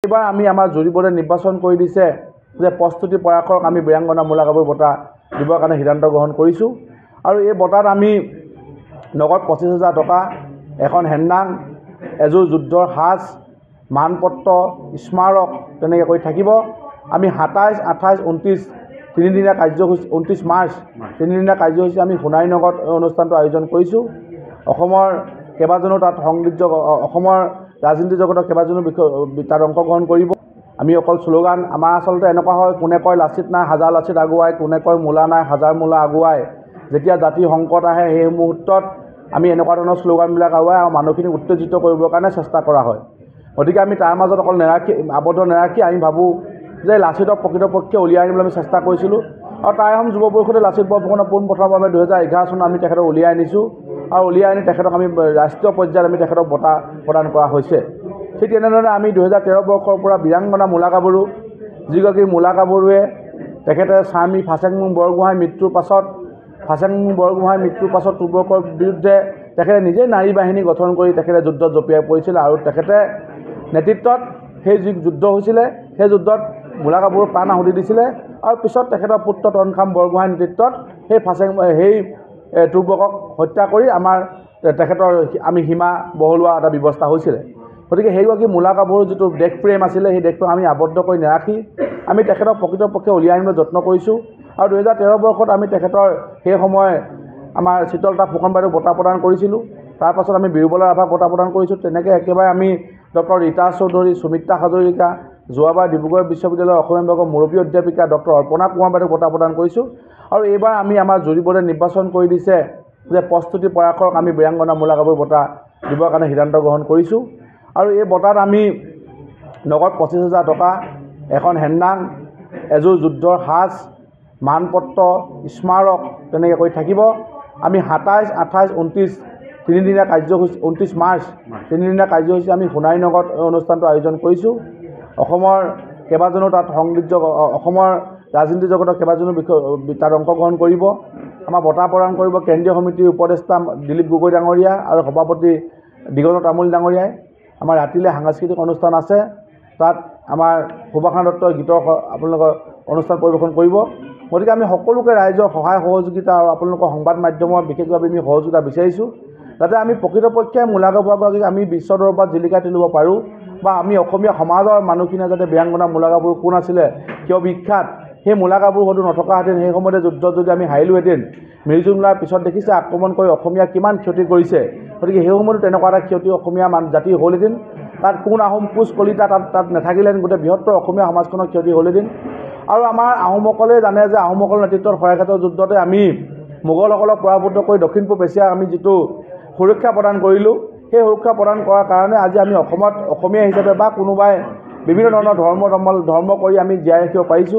এবাৰ আমি আমাৰ জুৰি বোৰ্ডে নিৰ্বাচন কৰি দিছে যে প্ৰস্তুতি পৰাশৰক আমি বীৰাংগনা মূলা গাভৰু বঁটা দিবৰ কাৰণে সিদ্ধান্ত গ্ৰহণ কৰিছোঁ আৰু এই বঁটাত আমি নগদ 25,000 টকা এখন হেণ্ডাং এযোৰ যুদ্ধৰ সাজ মানপত্ৰ স্মাৰক তেনেকৈ কৰি থাকিব আমি 27, 28, 29 তিনিদিনীয়া কাৰ্যসূচী 29 মাৰ্চ তিনিদিনীয়া কাৰ্যসূচী আমি সোণাৰী নগৰত অনুষ্ঠানটো আয়োজন কৰিছোঁ অসমৰ কেইবাজনো তাত সংগীত অসমৰ ৰাজনীতি জগতৰ কেইবাজনো তাত অংশগ্ৰহণ কৰিব আমি অকল শ্লোগান আমাৰ আচলতে এনেকুৱা হয় কোনে কয় লাচিত নাই হাজাৰ লাচিত আগুৱাই কোনে কয় মূলা নাই হাজাৰ মূলা আগুৱাই যেতিয়া জাতি সংকট আহে সেই মুহূৰ্তত আমি এনেকুৱা ধৰণৰ শ্লোগানবিলাক আগুৱাই আৰু মানুহখিনিক উত্তেজিত কৰিবৰ কাৰণে চেষ্টা কৰা হয় গতিকে আমি তাৰ মাজত অকল আবদ্ধ নেৰাখি আমি ভাবোঁ যে লাচিতক প্ৰকৃতপক্ষে উলিয়াই আনিবলৈ আমি চেষ্টা কৰিছিলোঁ আৰু তাই আহোম যুৱ পৰিষদে লাচিত বৰফুকনক পোনপ্ৰথমৰ বাবে 2011 চনত আমি তেখেতক উলিয়াই আনিছোঁ আৰু উলিয়াই আনি তেখেতক আমি ৰাষ্ট্ৰীয় পৰ্যায়ত আমি তেখেতক বঁটা প্ৰদান কৰা হৈছে ঠিক তেনেধৰণে আমি 2013 বৰ্ষৰ পৰা বীৰাংগনা মূলা গাভৰু যিগৰাকী মূলা গাভৰুৱে তেখেতে স্বামী ফাচেংমুং বৰগোহাঁই মৃত্যুৰ পাছত তুৰ্বকৰ বিৰুদ্ধে তেখেতে নিজেই নাৰী বাহিনী গঠন কৰি তেখেতে যুদ্ধত জঁপিয়াই পৰিছিল আৰু তেখেতে নেতৃত্বত সেই যি যুদ্ধ হৈছিলে সেই যুদ্ধত মূলা গাভৰু প্ৰাণ আহুতি দিছিলে আৰু পিছত তেখেতৰ পুত্ৰ তনখাম বৰগোহাঁইৰ নেতৃত্বত সেই তুৰ্বকক হত্যা কৰি তেখেতৰ আমি সীমা বহলোৱা এটা ব্যৱস্থা হৈছিলে গতিকে সেইগৰাকী মূলা গাভৰুৰ যিটো দেশপ্ৰেম আছিলে সেই দেশপ্ৰেম আমি আবদ্ধ কৰি নাৰাখি আমি তেখেতক প্ৰকৃতপক্ষে উলিয়াই আনিবলৈ যত্ন কৰিছোঁ আৰু 2013 বৰ্ষত আমি তেখেতৰ সেই সময় আমাৰ শীতলতা ফুকন বাইদেউক বঁটা প্ৰদান কৰিছিলোঁ তাৰপাছত আমি বীৰবলৰ ৰাভাক বঁটা প্ৰদান কৰিছোঁ তেনেকৈ একেবাৰে আমি ডক্টৰ ৰীতা চৌধুৰী সুমিত্ৰা হাজৰিকা যোৱাবাৰ ডিব্ৰুগড় বিশ্ববিদ্যালয়ৰ অসমীয়া বিভাগৰ মুৰব্বী অধ্যাপিকা ডক্টৰ অৰ্পণা কুমাৰ বাইদেউক বঁটা প্ৰদান কৰিছোঁ আৰু এইবাৰ আমি আমাৰ জুৰি বোৰ্ডে নিৰ্বাচন কৰি দিছে যে প্ৰস্তুতি পৰাশৰক আমি বীৰাংগনা মূলা গাভৰু বঁটা দিবৰ কাৰণে সিদ্ধান্ত গ্ৰহণ কৰিছোঁ আৰু এই বঁটাত আমি নগদ 25,000 টকা এখন হেণ্ডাং এযোৰ যুদ্ধৰ সাজ মানপত্ৰ স্মাৰক তেনেকৈ কৰি থাকিব আমি 27, 28, 29 তিনিদিনীয়া কাৰ্যসূচী 29 মাৰ্চ তিনিদিনীয়া কাৰ্যসূচী আমি সোণাৰী নগৰত অনুষ্ঠানটো আয়োজন কৰিছোঁ অসমৰ কেইবাজনো তাত সংগীত অসমৰ ৰাজনীতি জগতৰ কেইবাজনো তাত অংশগ্ৰহণ কৰিব আমাৰ বঁটা প্ৰদান কৰিব কেন্দ্ৰীয় সমিতিৰ উপদেষ্টা দিলীপ গগৈ ডাঙৰীয়া আৰু সভাপতি দিগন্ত তামুলী ডাঙৰীয়াই আমাৰ ৰাতিলৈ সাংস্কৃতিক অনুষ্ঠান আছে তাত আমাৰ সুভাষণ দত্তই গীতৰ আপোনালোকৰ অনুষ্ঠান পৰিৱেশন কৰিব গতিকে আমি সকলোকে ৰাইজৰ সহায় সহযোগিতা আৰু আপোনালোকৰ সংবাদ মাধ্যমৰ বিশেষভাৱে আমি সহযোগিতা বিচাৰিছোঁ যাতে আমি প্ৰকৃতপক্ষে মূলা গাভৰুগৰাকীক আমি বিশ্ব দৰবাৰত জিলিকাই তুলিব পাৰোঁ বা আমি অসমীয়া সমাজৰ মানুহখিনিয়ে যাতে বীৰাংগনা মূলা গাভৰু কোন আছিলে কিয় বিখ্যাত সেই মূলা গাভৰু হয়তো নথকাহেঁতেন সেই সময়তে যুদ্ধত যদি আমি হাৰিলোহেঁতেন মিৰিজুমলাৰ পিছত দেখিছে আক্ৰমণ কৰি অসমীয়া কিমান ক্ষতি কৰিছে গতিকে সেই সময়তো তেনেকুৱা এটা ক্ষতি অসমীয়া জাতি হ'লহেঁতেন তাত কোন আহোম কোচ কলিতা তাত নাথাকিলেহেঁতেন গোটেই বৃহত্তৰ অসমীয়া সমাজখনৰ ক্ষতি হ'লহেঁতেন আৰু আমাৰ আহোমসকলে জানে যে আহোমসকলৰ নেতৃত্বত শৰাইঘাটৰ যুদ্ধতে আমি মোগলসকলক পৰাভূত কৰি দক্ষিণ পূব এছিয়াৰ আমি যিটো সুৰক্ষা প্ৰদান কৰিলোঁ সেই সুৰক্ষা প্ৰদান কৰাৰ কাৰণে আজি আমি অসমত অসমীয়া হিচাপে বা কোনোবাই বিভিন্ন ধৰণৰ ধৰ্ম কৰি আমি জীয়াই ৰাখিব পাৰিছোঁ